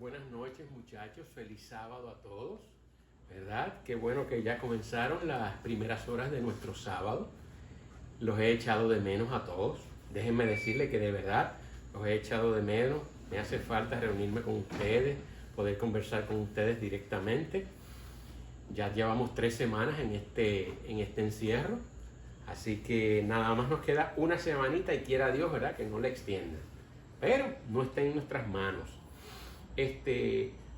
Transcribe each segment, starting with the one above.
Buenas noches, muchachos, feliz sábado a todos, ¿verdad? Qué bueno que ya comenzaron las primeras horas de nuestro sábado. Los he echado de menos a todos. Déjenme decirles que de verdad los he echado de menos. Me hace falta reunirme con ustedes, poder conversar con ustedes directamente. Ya llevamos 3 semanas en este encierro, así que nada más nos queda una semanita y quiera Dios, ¿verdad?, que no la extienda. Pero no está en nuestras manos.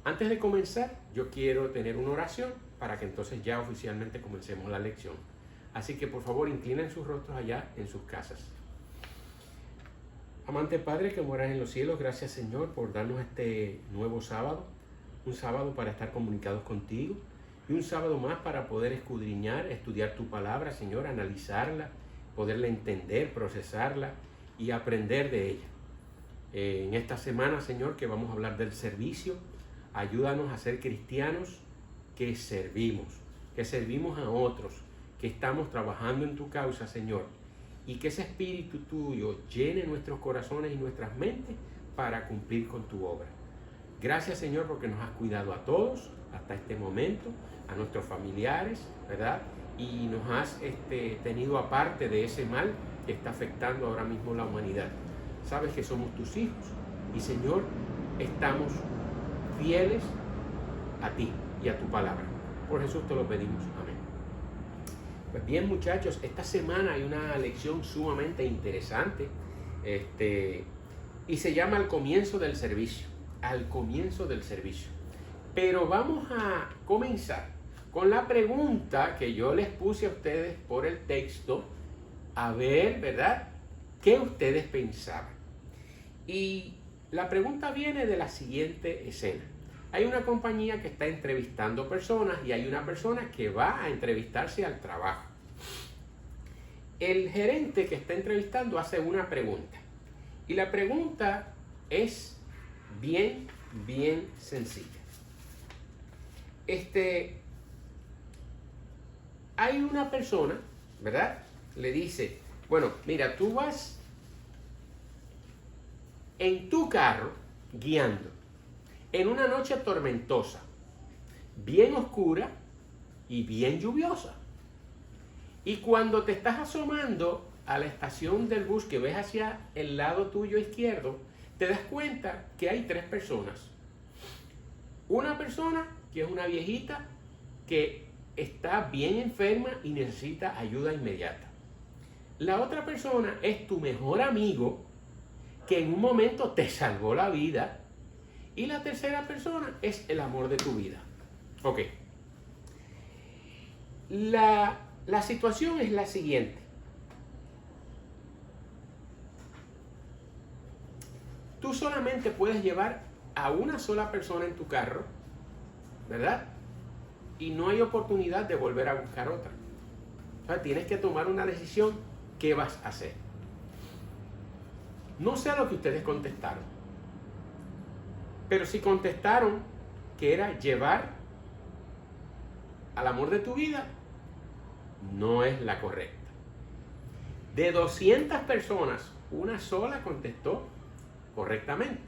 Antes de comenzar, yo quiero tener una oración para que entonces ya oficialmente comencemos la lección. Así que por favor inclinen sus rostros allá en sus casas. Amante Padre que moras en los cielos, gracias Señor por darnos este nuevo sábado, un sábado para estar comunicados contigo y un sábado más para poder escudriñar, estudiar tu palabra, Señor, analizarla, poderla entender, procesarla y aprender de ella. En esta semana, Señor, que vamos a hablar del servicio, ayúdanos a ser cristianos que servimos a otros, que estamos trabajando en tu causa, Señor, y que ese espíritu tuyo llene nuestros corazones y nuestras mentes para cumplir con tu obra. Gracias, Señor, porque nos has cuidado a todos hasta este momento, a nuestros familiares, ¿verdad? Y nos has tenido aparte de ese mal que está afectando ahora mismo la humanidad. Sabes que somos tus hijos y, Señor, estamos fieles a ti y a tu palabra. Por Jesús te lo pedimos. Amén. Pues bien, muchachos, esta semana hay una lección sumamente interesante y se llama Al comienzo del servicio. Al comienzo del servicio. Pero vamos a comenzar con la pregunta que yo les puse a ustedes por el texto, a ver, ¿verdad?, ¿qué ustedes pensaban? Y la pregunta viene de la siguiente escena. Hay una compañía que está entrevistando personas y hay una persona que va a entrevistarse al trabajo. El gerente que está entrevistando hace una pregunta. Y la pregunta es bien sencilla. Hay una persona, ¿verdad? Le dice, bueno, mira, tú vas en tu carro guiando en una noche tormentosa, bien oscura y bien lluviosa. Y cuando te estás asomando a la estación del bus que ves hacia el lado tuyo izquierdo, te das cuenta que hay 3 personas. Una persona que es una viejita que está bien enferma y necesita ayuda inmediata. La otra persona es tu mejor amigo que en un momento te salvó la vida. Y la tercera persona es el amor de tu vida. Ok. La situación es la siguiente. Tú solamente puedes llevar a una sola persona en tu carro, ¿verdad? Y no hay oportunidad de volver a buscar otra. O sea, tienes que tomar una decisión. ¿Qué vas a hacer? No sé lo que ustedes contestaron, pero si contestaron que era llevar al amor de tu vida, no es la correcta. De 200 personas, una sola contestó correctamente.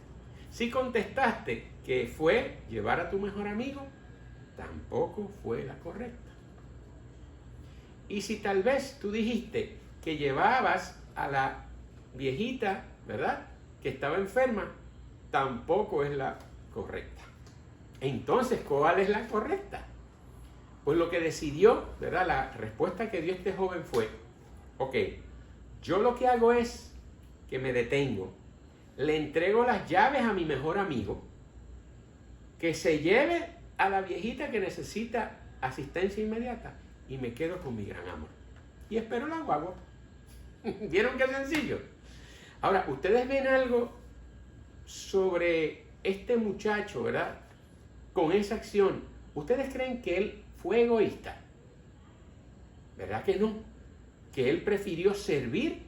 Si contestaste que fue llevar a tu mejor amigo, tampoco fue la correcta. Y si tal vez tú dijiste que llevabas a la viejita, ¿verdad?, que estaba enferma, tampoco es la correcta. Entonces, ¿cuál es la correcta? Pues lo que decidió, ¿verdad?, la respuesta que dio este joven fue, ok, yo lo que hago es que me detengo, le entrego las llaves a mi mejor amigo, que se lleve a la viejita que necesita asistencia inmediata y me quedo con mi gran amor. Y espero la guagua. ¿Vieron qué sencillo? Ahora, ustedes ven algo sobre este muchacho, ¿verdad?, con esa acción. ¿Ustedes creen que él fue egoísta? ¿Verdad que no? Que él prefirió servir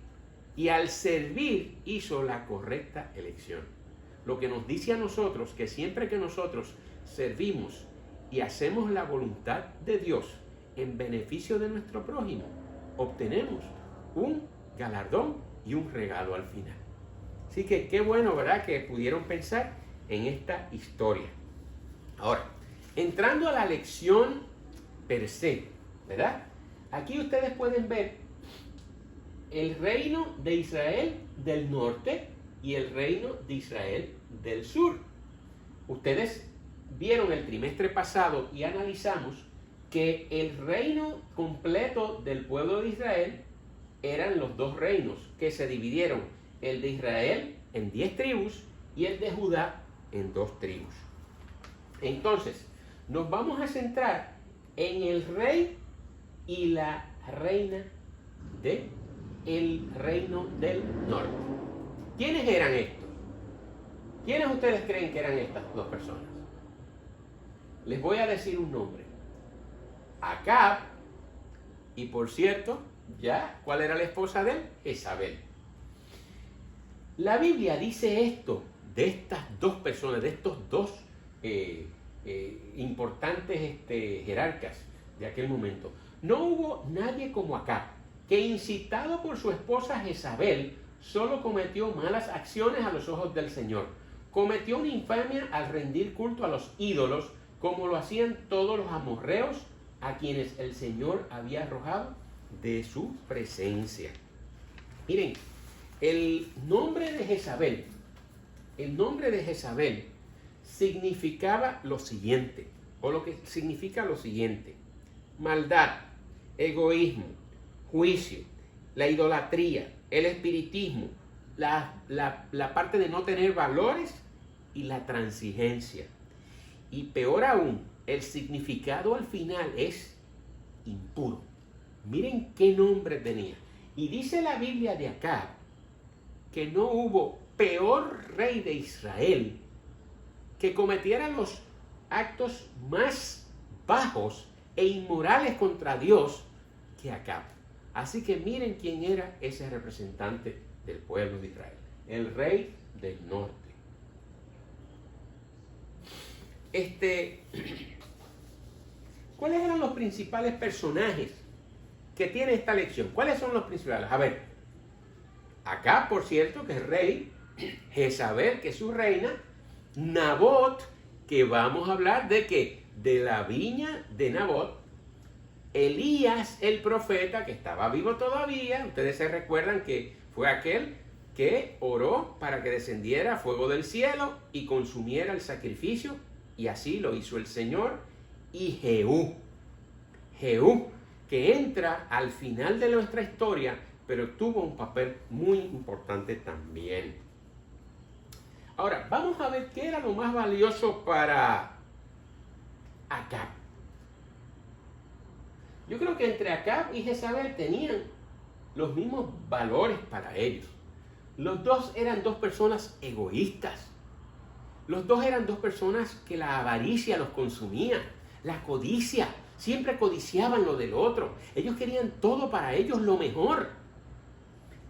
y al servir hizo la correcta elección. Lo que nos dice a nosotros que siempre que nosotros servimos y hacemos la voluntad de Dios en beneficio de nuestro prójimo, obtenemos un galardón y un regalo al final. Así que qué bueno, ¿verdad?, que pudieron pensar en esta historia. Ahora, entrando a la lección per se, ¿verdad? Aquí ustedes pueden ver el reino de Israel del norte y el reino de Israel del sur. Ustedes vieron el trimestre pasado y analizamos que el reino completo del pueblo de Israel eran los dos reinos que se dividieron, el de Israel en 10 tribus y el de Judá en 2 tribus. Entonces, nos vamos a centrar en el rey y la reina del reino del norte. ¿Quiénes eran estos? ¿Quiénes ustedes creen que eran estas dos personas? Les voy a decir un nombre. Acab, y por cierto, ¿ya cuál era la esposa de él? Jezabel. La Biblia dice esto de estas dos personas, de estos dos importantes jerarcas de aquel momento. No hubo nadie como Acab, que incitado por su esposa Jezabel, solo cometió malas acciones a los ojos del Señor. Cometió una infamia al rendir culto a los ídolos, como lo hacían todos los amorreos a quienes el Señor había arrojado de su presencia. Miren, el nombre de Jezabel significaba lo siguiente, o lo que significa lo siguiente: maldad, egoísmo, juicio, la idolatría, el espiritismo, la parte de no tener valores y la transigencia. Y peor aún, el significado al final es impuro. Miren qué nombre tenía. Y dice la Biblia de Acab que no hubo peor rey de Israel que cometiera los actos más bajos e inmorales contra Dios que Acab. Así que miren quién era ese representante del pueblo de Israel, el rey del norte. ¿Cuáles eran los principales personajes que tiene esta lección? ¿Cuáles son los principales? A ver, Acab, por cierto, que es rey, Jezabel, que es su reina, Nabot, que vamos a hablar de que de la viña de Nabot, Elías, el profeta, que estaba vivo todavía. Ustedes se recuerdan que fue aquel que oró para que descendiera fuego del cielo y consumiera el sacrificio, y así lo hizo el Señor. Y Jehú, que entra al final de nuestra historia, pero tuvo un papel muy importante también. Ahora, vamos a ver qué era lo más valioso para Acab. Yo creo que entre Acab y Jezabel tenían los mismos valores para ellos. Los dos eran dos personas egoístas. Los dos eran dos personas que la avaricia los consumía, la codicia. Siempre codiciaban lo del otro. Ellos querían todo para ellos, lo mejor.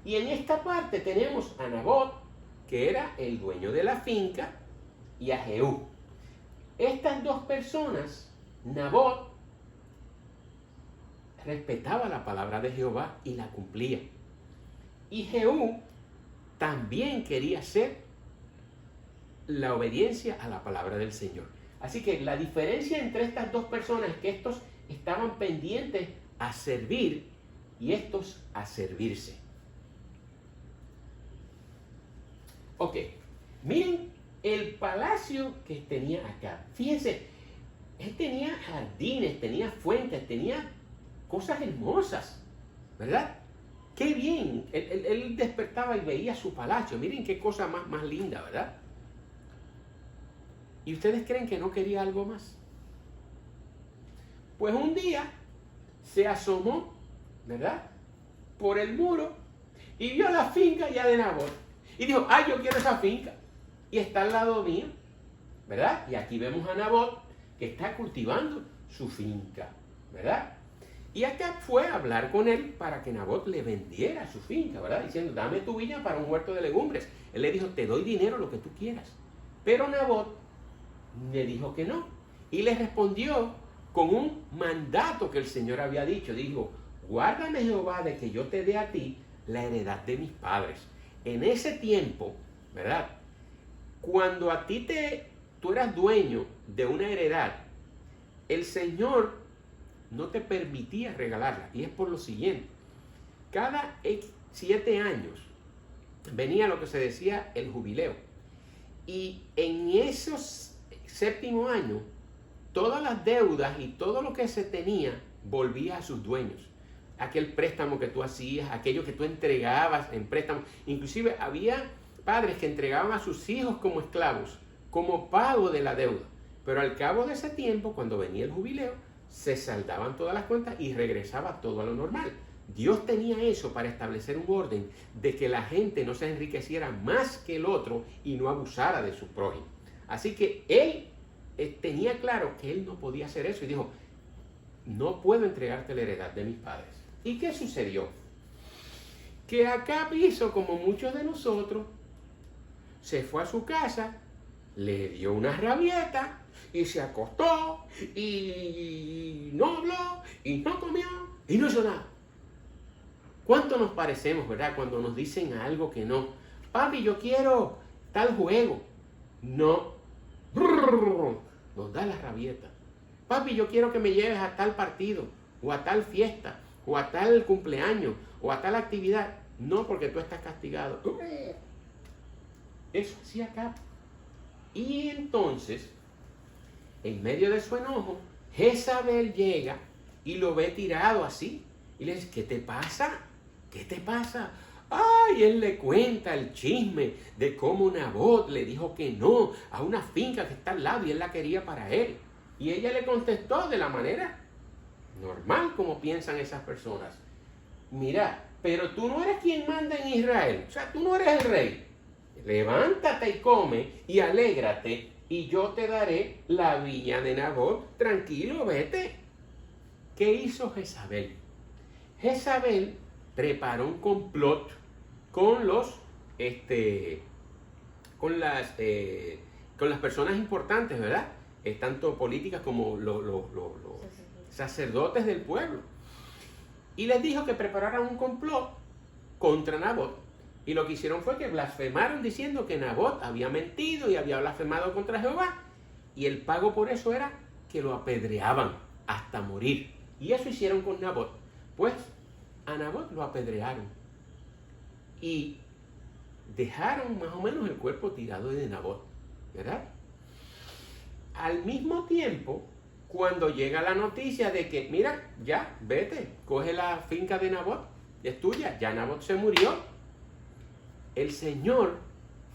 Y en esta parte tenemos a Nabot, que era el dueño de la finca, y a Jehú. Estas dos personas, Nabot respetaba la palabra de Jehová y la cumplía. Y Jehú también quería hacer la obediencia a la palabra del Señor. Así que la diferencia entre estas dos personas es que estos estaban pendientes a servir y estos a servirse. Ok, miren el palacio que tenía acá. Fíjense, él tenía jardines, tenía fuentes, tenía cosas hermosas, ¿verdad? ¡Qué bien! Él despertaba y veía su palacio. Miren qué cosa más linda, ¿verdad? ¿Y ustedes creen que no quería algo más? Pues un día se asomó, ¿verdad?, por el muro y vio la finca ya de Nabot. Y dijo, ¡ay, yo quiero esa finca! Y está al lado mío, ¿verdad? Y aquí vemos a Nabot que está cultivando su finca, ¿verdad? Y acá fue a hablar con él para que Nabot le vendiera su finca, ¿verdad? Diciendo, dame tu viña para un huerto de legumbres. Él le dijo, te doy dinero, lo que tú quieras. Pero Nabot le dijo que no. Y le respondió con un mandato que el Señor había dicho. Dijo, guárdame Jehová de que yo te dé a ti la heredad de mis padres. En ese tiempo, ¿verdad?, cuando a ti tú eras dueño de una heredad, el Señor no te permitía regalarla. Y es por lo siguiente. Cada 7 años venía lo que se decía el jubileo. Y en esos 7º año, todas las deudas y todo lo que se tenía volvía a sus dueños. Aquel préstamo que tú hacías, aquello que tú entregabas en préstamo. Inclusive había padres que entregaban a sus hijos como esclavos, como pago de la deuda. Pero al cabo de ese tiempo, cuando venía el jubileo, se saldaban todas las cuentas y regresaba todo a lo normal. Dios tenía eso para establecer un orden de que la gente no se enriqueciera más que el otro y no abusara de su prójimo. Así que él tenía claro que él no podía hacer eso y dijo, no puedo entregarte la heredad de mis padres. ¿Y qué sucedió? Que Acab hizo como muchos de nosotros, se fue a su casa, le dio una rabieta y se acostó y no habló y no comió y no hizo nada. ¿Cuánto nos parecemos, verdad? Cuando nos dicen algo que no. Papi, yo quiero tal juego. No. Nos da la rabieta. Papi, yo quiero que me lleves a tal partido, o a tal fiesta, o a tal cumpleaños, o a tal actividad. No, porque tú estás castigado. Eso hacía acá. Y entonces, en medio de su enojo, Jezabel llega y lo ve tirado así. Y le dice, ¿qué te pasa? ¿Qué te pasa? Ay, él le cuenta el chisme de cómo Nabot le dijo que no a una finca que está al lado y él la quería para él. Y ella le contestó de la manera normal como piensan esas personas. Mira, pero tú no eres quien manda en Israel. O sea, tú no eres el rey. Levántate y come y alégrate y yo te daré la viña de Nabot. Tranquilo, vete. ¿Qué hizo Jezabel? Jezabel preparó un complot con con las personas importantes, ¿verdad? Tanto políticas como los sacerdotes del pueblo. Y les dijo que prepararan un complot contra Nabot. Y lo que hicieron fue que blasfemaron diciendo que Nabot había mentido y había blasfemado contra Jehová. Y el pago por eso era que lo apedreaban hasta morir. Y eso hicieron con Nabot. Pues a Nabot lo apedrearon. Y dejaron más o menos el cuerpo tirado de Nabot. ¿Verdad? Al mismo tiempo, cuando llega la noticia de que, mira, ya, vete, coge la finca de Nabot, es tuya, ya Nabot se murió. El Señor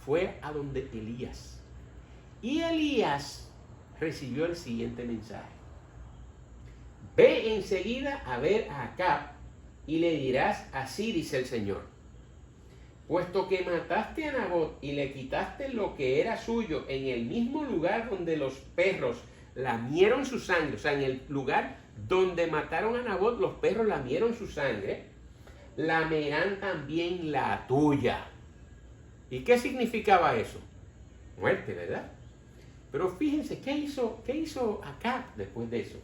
fue a donde Elías. Y Elías recibió el siguiente mensaje. Ve enseguida a ver a Acab y le dirás, así dice el Señor. Puesto que mataste a Nabot y le quitaste lo que era suyo en el mismo lugar donde los perros lamieron su sangre, o sea, en el lugar donde mataron a Nabot, los perros lamieron su sangre, lamerán también la tuya. ¿Y qué significaba eso? Muerte, ¿verdad? Pero fíjense, ¿qué hizo Acab después de eso?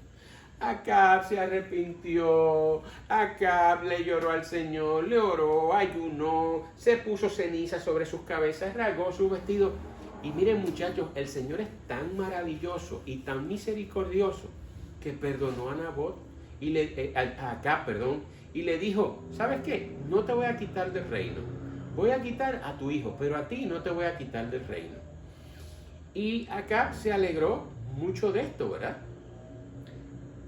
Acab se arrepintió, Acab le lloró al Señor, le oró, ayunó, se puso ceniza sobre sus cabezas, rasgó sus vestidos. Y miren muchachos, el Señor es tan maravilloso y tan misericordioso que perdonó a Nabot, a Acab, y le dijo, ¿sabes qué? No te voy a quitar del reino, voy a quitar a tu hijo, pero a ti no te voy a quitar del reino. Y Acab se alegró mucho de esto, ¿verdad?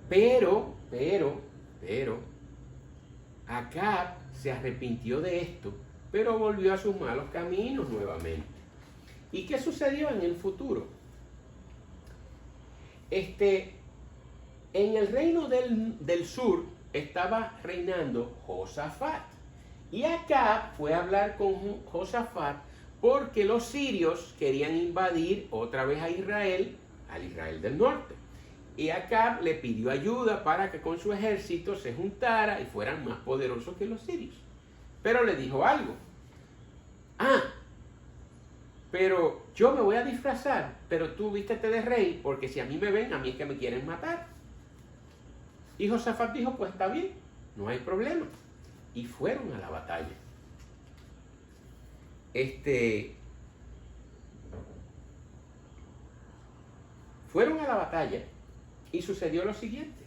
Pero, Acab se arrepintió de esto, pero volvió a sus malos caminos nuevamente. ¿Y qué sucedió en el futuro? En el reino del sur estaba reinando Josafat. Y Acab fue a hablar con Josafat porque los sirios querían invadir otra vez a Israel, al Israel del norte. Y Acab le pidió ayuda para que con su ejército se juntara y fueran más poderosos que los sirios. Pero le dijo algo. Pero yo me voy a disfrazar, pero tú vístete de rey, porque si a mí me ven, a mí es que me quieren matar. Y Josafat dijo, pues está bien, no hay problema. Y fueron a la batalla. fueron a la batalla y sucedió lo siguiente.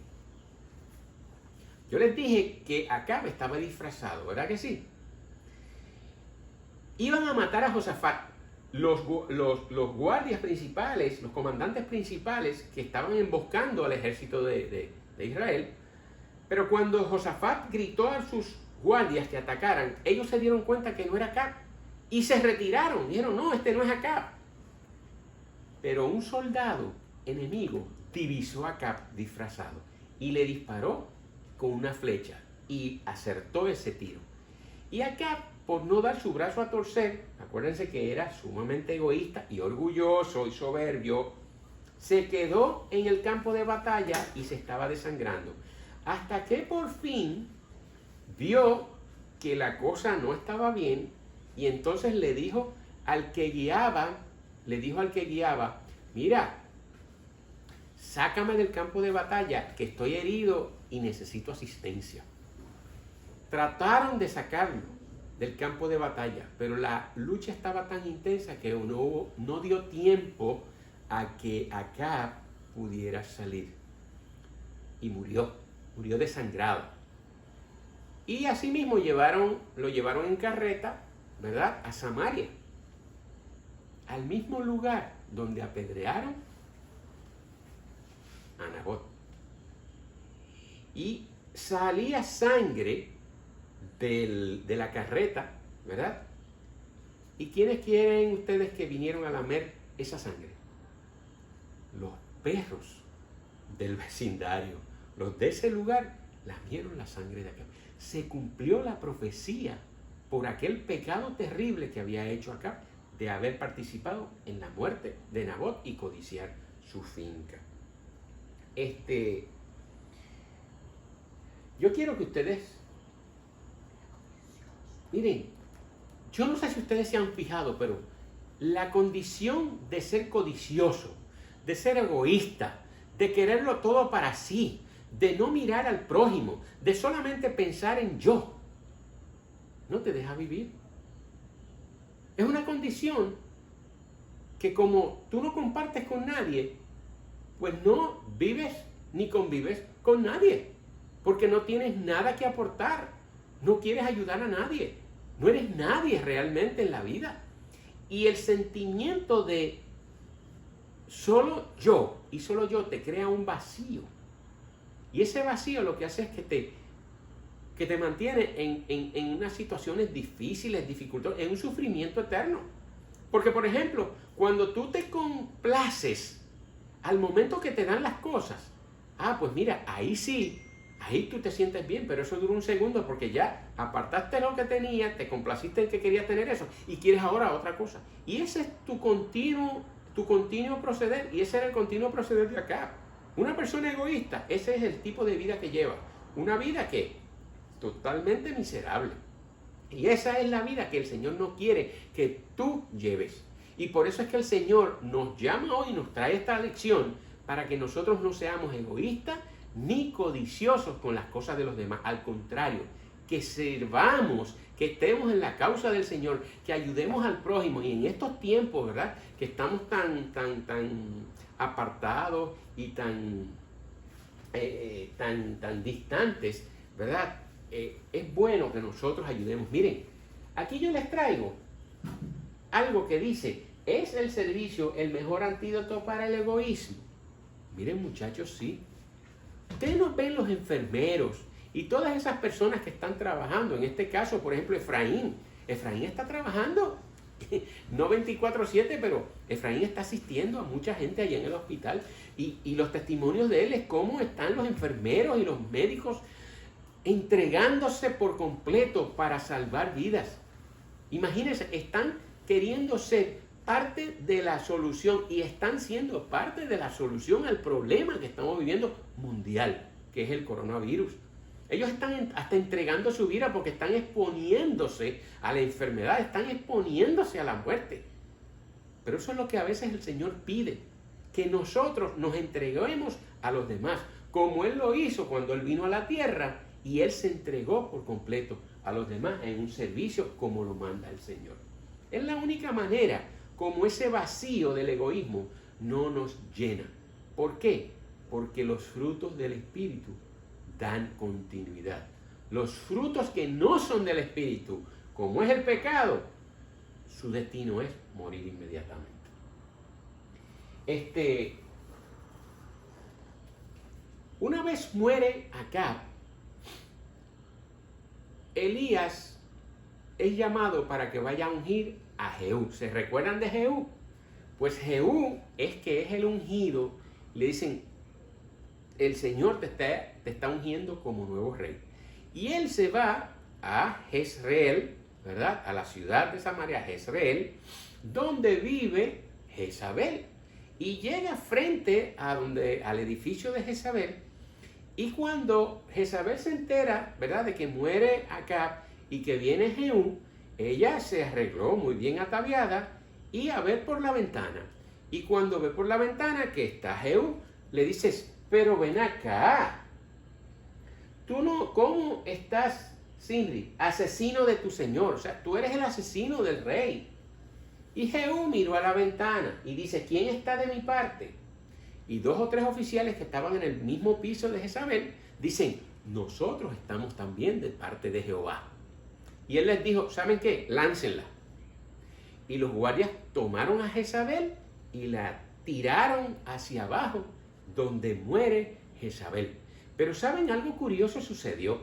Yo les dije que Acab estaba disfrazado, ¿verdad que sí? Iban a matar a Josafat. Los guardias principales, los comandantes principales que estaban emboscando al ejército de Israel, pero cuando Josafat gritó a sus guardias que atacaran, ellos se dieron cuenta que no era Acab y se retiraron. Dijeron, no, este no es Acab. Pero un soldado enemigo divisó a Acab disfrazado y le disparó con una flecha y acertó ese tiro. Y Acab, por no dar su brazo a torcer, acuérdense que era sumamente egoísta y orgulloso y soberbio, se quedó en el campo de batalla y se estaba desangrando. Hasta que por fin vio que la cosa no estaba bien y entonces le dijo al que guiaba, mira, sácame del campo de batalla que estoy herido y necesito asistencia. Trataron de sacarlo del campo de batalla, pero la lucha estaba tan intensa que no dio tiempo a que Acab pudiera salir. Y murió desangrado. Y asimismo lo llevaron en carreta, ¿verdad?, a Samaria, al mismo lugar donde apedrearon a Nabot. Y salía sangre de la carreta, ¿verdad? ¿Y quiénes quieren ustedes que vinieron a lamer esa sangre? Los perros del vecindario, los de ese lugar, lamieron la sangre de Acab. Se cumplió la profecía por aquel pecado terrible que había hecho Acab de haber participado en la muerte de Nabot y codiciar su finca. Yo quiero que ustedes miren, yo no sé si ustedes se han fijado, pero la condición de ser codicioso, de ser egoísta, de quererlo todo para sí, de no mirar al prójimo, de solamente pensar en yo, no te deja vivir. Es una condición que como tú no compartes con nadie, pues no vives ni convives con nadie, porque no tienes nada que aportar, no quieres ayudar a nadie. No eres nadie realmente en la vida. Y el sentimiento de solo yo y solo yo te crea un vacío. Y ese vacío lo que hace es que te mantiene en unas situaciones difíciles, dificultosas, en un sufrimiento eterno. Porque, por ejemplo, cuando tú te complaces al momento que te dan las cosas, pues mira, ahí sí, ahí tú te sientes bien, pero eso dura un segundo porque ya apartaste lo que tenías, te complaciste en que querías tener eso y quieres ahora otra cosa. Y ese es tu continuo proceder, y ese era el continuo proceder de Acab. Una persona egoísta, ese es el tipo de vida que lleva. Una vida que totalmente miserable. Y esa es la vida que el Señor no quiere que tú lleves. Y por eso es que el Señor nos llama hoy, nos trae esta lección para que nosotros no seamos egoístas ni codiciosos con las cosas de los demás. Al contrario, que sirvamos, que estemos en la causa del Señor, que ayudemos al prójimo. Y en estos tiempos, ¿verdad?, que estamos tan apartados y tan distantes, ¿verdad? Es bueno que nosotros ayudemos. Miren, aquí yo les traigo algo que dice, ¿es el servicio el mejor antídoto para el egoísmo? Miren, muchachos, sí. Ustedes nos ven los enfermeros y todas esas personas que están trabajando. En este caso, por ejemplo, Efraín. Efraín está trabajando, no 24/7, pero Efraín está asistiendo a mucha gente allá en el hospital. Y los testimonios de él es cómo están los enfermeros y los médicos entregándose por completo para salvar vidas. Imagínense, están queriendo ser parte de la solución y están siendo parte de la solución al problema que estamos viviendo mundial, que es el coronavirus. Ellos están hasta entregando su vida porque están exponiéndose a la enfermedad, están exponiéndose a la muerte. Pero eso es lo que a veces el Señor pide, que nosotros nos entreguemos a los demás, como Él lo hizo cuando Él vino a la tierra y Él se entregó por completo a los demás en un servicio como lo manda el Señor. Es la única manera como ese vacío del egoísmo no nos llena. ¿Por qué? Porque los frutos del Espíritu dan continuidad. Los frutos que no son del Espíritu, como es el pecado, su destino es morir inmediatamente. Una vez muere Acab, Elías es llamado para que vaya a ungir a Jehú. ¿Se recuerdan de Jehú? Pues Jehú es que es el ungido. Le dicen, el Señor te está ungiendo como nuevo rey. Y él se va a Jezreel, ¿verdad? A la ciudad de Samaria, Jezreel, donde vive Jezabel. Y llega frente al edificio de Jezabel. Y cuando Jezabel se entera, ¿verdad?, de que muere Acab y que viene Jehú, ella se arregló muy bien ataviada y a ver por la ventana. Y cuando ve por la ventana que está Jehú, le dices, pero ven acá. Tú no, ¿cómo estás, Zimri? Asesino de tu señor. O sea, tú eres el asesino del rey. Y Jehú miró a la ventana y dice, ¿quién está de mi parte? Y 2 o 3 oficiales que estaban en el mismo piso de Jezabel dicen, nosotros estamos también de parte de Jehová. Y él les dijo, ¿saben qué? Láncenla. Y los guardias tomaron a Jezabel y la tiraron hacia abajo, donde muere Jezabel. Pero ¿saben? Algo curioso sucedió.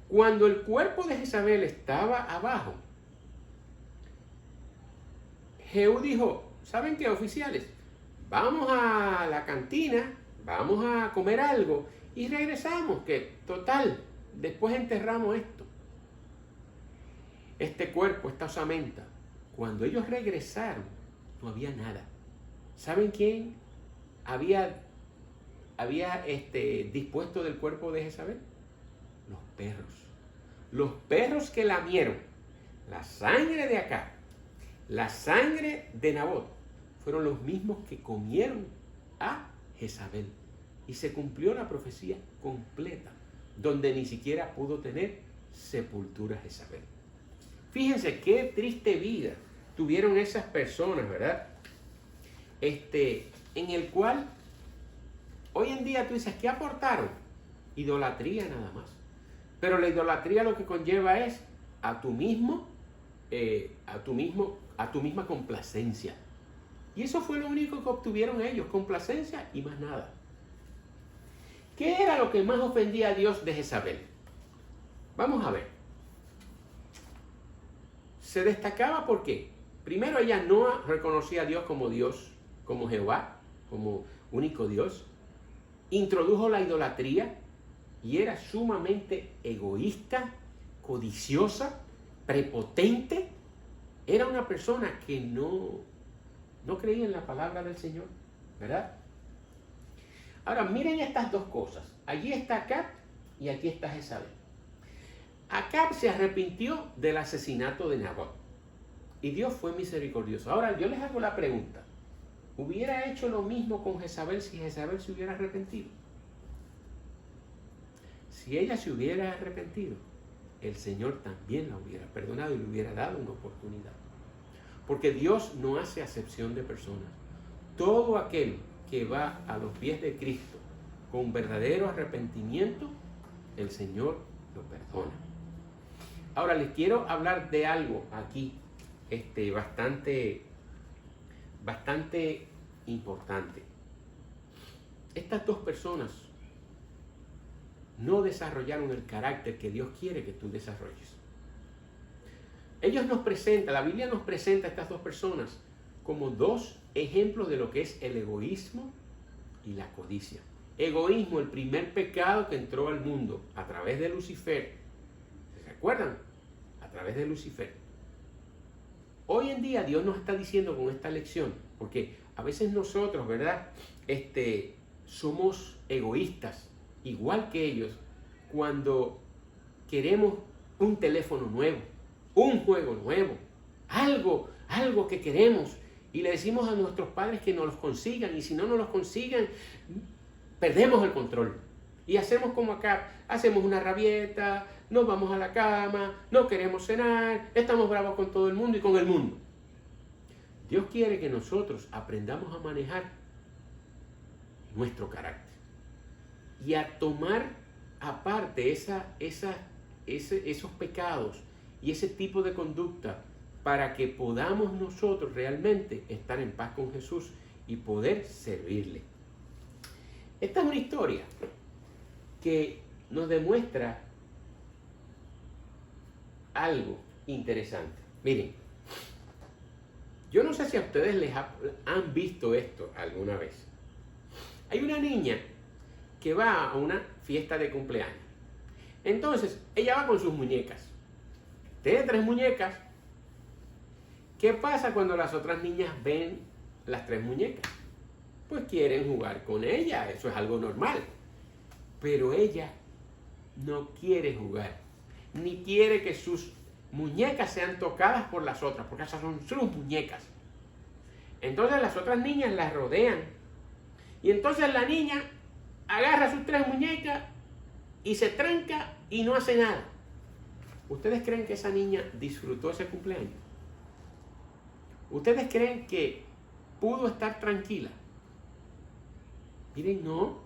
Cuando el cuerpo de Jezabel estaba abajo, Jehú dijo, ¿saben qué, oficiales? Vamos a la cantina, vamos a comer algo y regresamos, que total, después enterramos esto. Este cuerpo, esta osamenta, cuando ellos regresaron, no había nada. ¿Saben quién había dispuesto del cuerpo de Jezabel? Los perros. Los perros que lamieron la sangre de Acab, la sangre de Nabot, fueron los mismos que comieron a Jezabel. Y se cumplió la profecía completa, donde ni siquiera pudo tener sepultura Jezabel. Fíjense qué triste vida tuvieron esas personas, ¿verdad? En el cual hoy en día tú dices, ¿qué aportaron? Idolatría nada más. Pero la idolatría lo que conlleva es a tu misma complacencia. Y eso fue lo único que obtuvieron ellos, complacencia y más nada. ¿Qué era lo que más ofendía a Dios de Jezabel? Vamos a ver. Se destacaba porque, primero, ella no reconocía a Dios, como Jehová, como único Dios. Introdujo la idolatría y era sumamente egoísta, codiciosa, prepotente. Era una persona que no creía en la palabra del Señor, ¿verdad? Ahora, miren estas dos cosas. Allí está Acab y aquí está Jezabel. Acab se arrepintió del asesinato de Nabot y Dios fue misericordioso. Ahora, yo les hago la pregunta. ¿Hubiera hecho lo mismo con Jezabel si Jezabel se hubiera arrepentido? Si ella se hubiera arrepentido, el Señor también la hubiera perdonado y le hubiera dado una oportunidad. Porque Dios no hace acepción de personas. Todo aquel que va a los pies de Cristo con verdadero arrepentimiento, el Señor lo perdona. Ahora les quiero hablar de algo aquí, bastante importante. Estas dos personas no desarrollaron el carácter que Dios quiere que tú desarrolles. La Biblia nos presenta a estas dos personas como dos ejemplos de lo que es el egoísmo y la codicia. Egoísmo, el primer pecado que entró al mundo a través de Lucifer. ¿Se recuerdan? A través de Lucifer. Hoy en día Dios nos está diciendo con esta lección, porque a veces nosotros, ¿verdad? Somos egoístas, igual que ellos, cuando queremos un teléfono nuevo, un juego nuevo, algo que queremos, y le decimos a nuestros padres que nos los consigan, y si no nos los consigan, perdemos el control. Y hacemos como acá, hacemos una rabieta, nos vamos a la cama, no queremos cenar, estamos bravos con todo el mundo y con el mundo. Dios quiere que nosotros aprendamos a manejar nuestro carácter y a tomar aparte esos pecados y ese tipo de conducta para que podamos nosotros realmente estar en paz con Jesús y poder servirle. Esta es una historia que nos demuestra algo interesante. Miren, yo no sé si a ustedes han visto esto alguna vez. Hay una niña que va a una fiesta de cumpleaños. Entonces, ella va con sus muñecas. Tiene 3 muñecas. ¿Qué pasa cuando las otras niñas ven las 3 muñecas? Pues quieren jugar con ella, eso es algo normal. Pero ella no quiere jugar, ni quiere que sus muñecas sean tocadas por las otras, porque esas son sus muñecas. Entonces las otras niñas las rodean. Y entonces la niña agarra sus 3 muñecas y se tranca y no hace nada. ¿Ustedes creen que esa niña disfrutó ese cumpleaños? ¿Ustedes creen que pudo estar tranquila? Miren, no.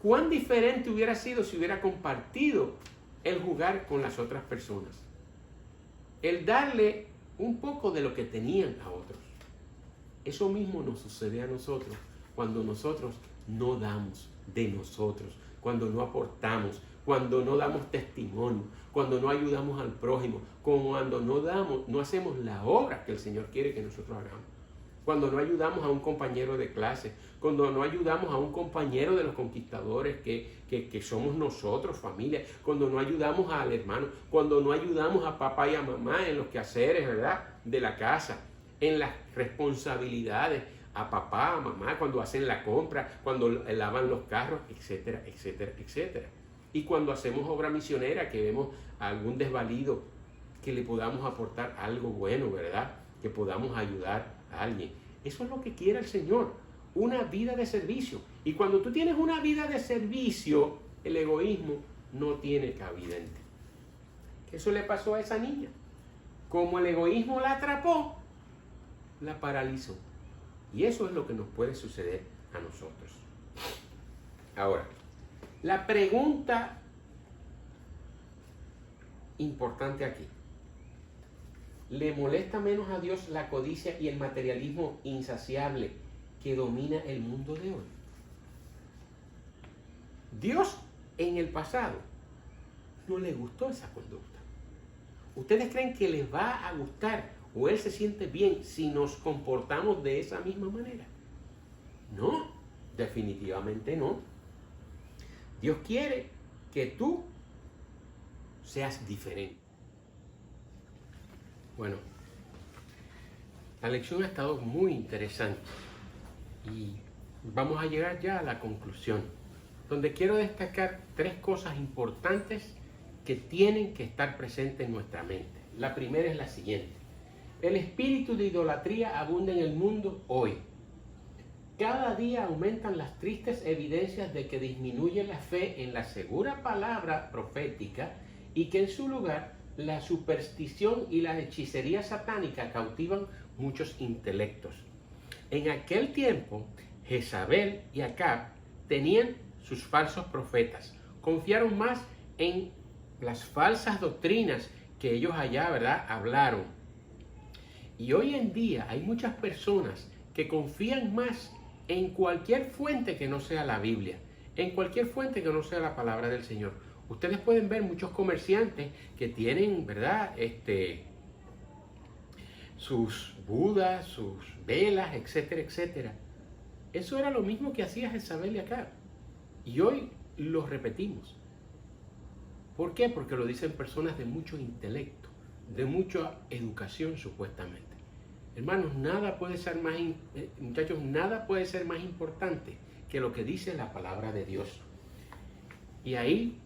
¿Cuán diferente hubiera sido si hubiera compartido el jugar con las otras personas? El darle un poco de lo que tenían a otros. Eso mismo nos sucede a nosotros cuando nosotros no damos de nosotros, cuando no aportamos, cuando no damos testimonio, cuando no ayudamos al prójimo, cuando no hacemos la obra que el Señor quiere que nosotros hagamos, cuando no ayudamos a un compañero de clase, cuando no ayudamos a un compañero de los conquistadores que somos nosotros, familia, cuando no ayudamos al hermano, cuando no ayudamos a papá y a mamá en los quehaceres, ¿verdad?, de la casa, en las responsabilidades, a papá, a mamá, cuando hacen la compra, cuando lavan los carros, etcétera, etcétera, etcétera. Y cuando hacemos obra misionera, que vemos a algún desvalido, que le podamos aportar algo bueno, ¿verdad?, que podamos ayudar a alguien. Eso es lo que quiere el Señor, una vida de servicio. Y cuando tú tienes una vida de servicio, el egoísmo no tiene cabida en ti. Eso le pasó a esa niña. Como el egoísmo la atrapó, la paralizó. Y eso es lo que nos puede suceder a nosotros. Ahora, la pregunta importante aquí. ¿Le molesta menos a Dios la codicia y el materialismo insaciable que domina el mundo de hoy? Dios en el pasado no le gustó esa conducta. ¿Ustedes creen que les va a gustar o Él se siente bien si nos comportamos de esa misma manera? No, definitivamente no. Dios quiere que tú seas diferente. Bueno, la lección ha estado muy interesante y vamos a llegar ya a la conclusión, donde quiero destacar 3 cosas importantes que tienen que estar presentes en nuestra mente. La primera es la siguiente. El espíritu de idolatría abunda en el mundo hoy. Cada día aumentan las tristes evidencias de que disminuye la fe en la segura palabra profética y que en su lugar la superstición y la hechicería satánica cautivan muchos intelectos. En aquel tiempo, Jezabel y Acab tenían sus falsos profetas. Confiaron más en las falsas doctrinas que ellos allá, ¿verdad?, hablaron. Y hoy en día hay muchas personas que confían más en cualquier fuente que no sea la Biblia, en cualquier fuente que no sea la palabra del Señor. Ustedes pueden ver muchos comerciantes que tienen, ¿verdad?, sus budas, sus velas, etcétera, etcétera. Eso era lo mismo que hacía Jezabel y Acab. Y hoy lo repetimos. ¿Por qué? Porque lo dicen personas de mucho intelecto, de mucha educación supuestamente. Hermanos, nada puede ser más, muchachos, nada puede ser más importante que lo que dice la palabra de Dios. Y ahí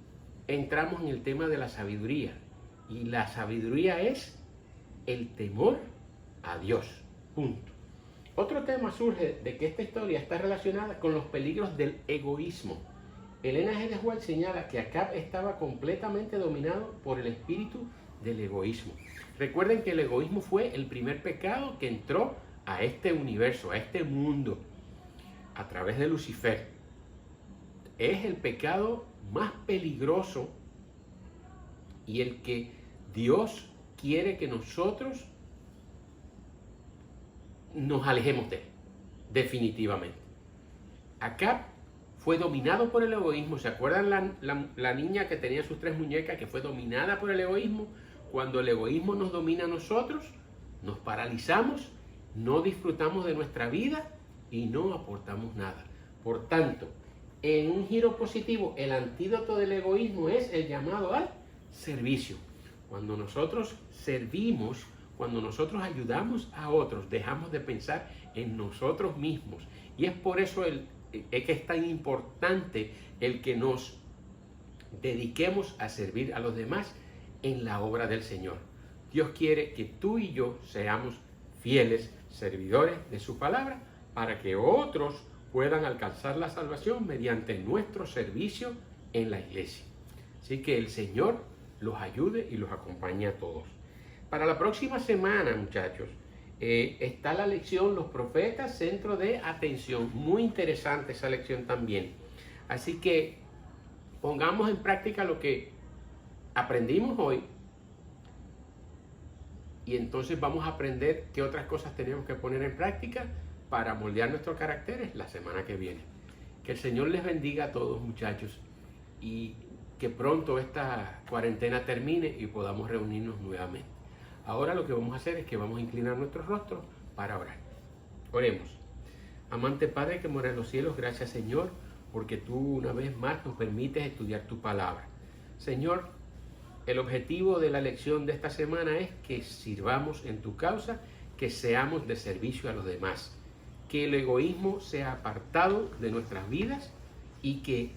entramos en el tema de la sabiduría. Y la sabiduría es el temor a Dios. Punto. Otro tema surge de que esta historia está relacionada con los peligros del egoísmo. Elena G. de White señala que Acab estaba completamente dominado por el espíritu del egoísmo. Recuerden que el egoísmo fue el primer pecado que entró a este universo, a este mundo. a través de Lucifer. Es el pecado más peligroso y el que Dios quiere que nosotros nos alejemos de él, definitivamente. Acab fue dominado por el egoísmo. ¿Se acuerdan la niña que tenía sus 3 muñecas, que fue dominada por el egoísmo? Cuando el egoísmo nos domina a nosotros, nos paralizamos, no disfrutamos de nuestra vida y no aportamos nada. Por tanto, en un giro positivo, el antídoto del egoísmo es el llamado al servicio. Cuando nosotros servimos, cuando nosotros ayudamos a otros, dejamos de pensar en nosotros mismos. Y es por eso es que es tan importante el que nos dediquemos a servir a los demás en la obra del Señor. Dios quiere que tú y yo seamos fieles servidores de su palabra para que otros puedan alcanzar la salvación mediante nuestro servicio en la iglesia. Así que el Señor los ayude y los acompañe a todos. Para la próxima semana, muchachos, está la lección Los Profetas, Centro de Atención. Muy interesante esa lección también. Así que pongamos en práctica lo que aprendimos hoy y entonces vamos a aprender qué otras cosas tenemos que poner en práctica para moldear nuestros caracteres la semana que viene. Que el Señor les bendiga a todos, muchachos, y que pronto esta cuarentena termine y podamos reunirnos nuevamente. Ahora lo que vamos a hacer es que vamos a inclinar nuestros rostros para orar. Oremos. Amante Padre que mora en los cielos, gracias Señor, porque tú una vez más nos permites estudiar tu palabra. Señor, el objetivo de la lección de esta semana es que sirvamos en tu causa, que seamos de servicio a los demás, que el egoísmo sea apartado de nuestras vidas y que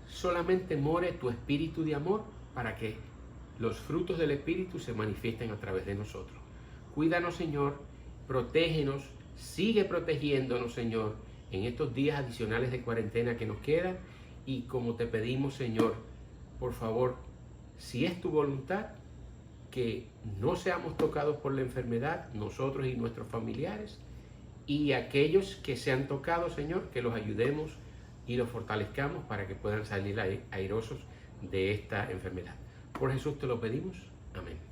solamente more tu espíritu de amor para que los frutos del espíritu se manifiesten a través de nosotros. Cuídanos, Señor, protégenos, sigue protegiéndonos, Señor, en estos días adicionales de cuarentena que nos quedan, y como te pedimos, Señor, por favor, si es tu voluntad, que no seamos tocados por la enfermedad, nosotros y nuestros familiares, y aquellos que sean tocados, Señor, que los ayudemos y los fortalezcamos para que puedan salir airosos de esta enfermedad. Por Jesús te lo pedimos. Amén.